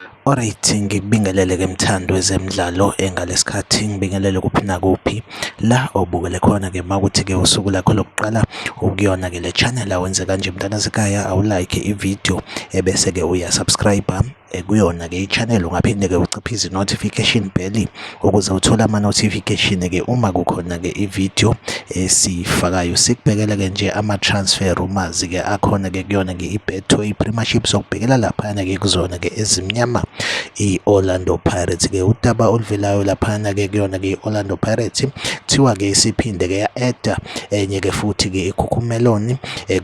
Alright, ngikubingelele-ke mthando wezemidlalo ngalesikhathi ngibingelele kuphi nakuphi la obukele khona-ke mawukuthi-ke usuku lakho lokuqala ukuyona-ke le channel awenze kanje mntanazekaya, awulike ividiyo ebese-ke uyasubscribe kuyona-ke i-channel, ungaphinde-ke uciphize i-notification bell ukuze uthole ama-notification-ke uma kukhona-ke ividiyo esiyifakayo. Sikubhekele-ke nje ama-transfer rumors-ke akhona-ke kuyona-ke i-Betway Premiership, sokubhekela laphana-ke kuzona-ke ezimnyama i-Orlando Pirates-ke udaba oluvelayo laphana-ke kuyona-ke i-Orlando Pirates kuthiwa-ke isiphinde-ke ya-add enye-ke futhi-ke ikhukhumeloni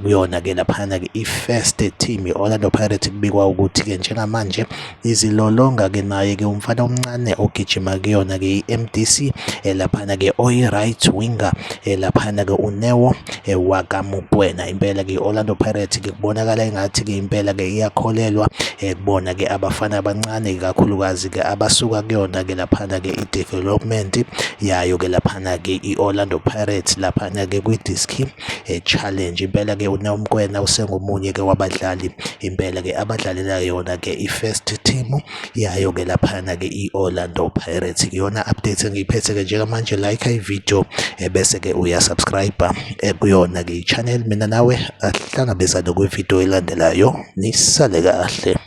kuyona-ke laphana-ke i-first team i-Orlando Pirates. Kubikwa ukuthi-ke njengamanje izilolonga-ke naye-ke umfana omncane ogijima kuyona-ke i-MDC laphana-ke oyi-right winger laphana-ke uNeo wakamupwena. Impela-ke i-Orlando Pirates-ke kubonakala engathi-ke impela-ke iyakholelwa kubona-ke abafana abancane, kakhulukazi-ke abasuka kuyona-ke laphana-ke i-development yayo-ke laphana-ke i-Orlando Pirates laphana-ke kwi-Diski Challenge. Impela-ke uNomkwena usengomunye-ke wabadlali impela-ke abadlalela yona-ke i-first team yayo-ke laphana-ke i-Orlando Pirates. Iyona update engiyiphethe-ke njengamanje. Like ividiyo bese-ke uyasubscribe kuyona-ke i-channel. Mina nawe asihlangabezane kwividiyo elandelayo, nisale kahle.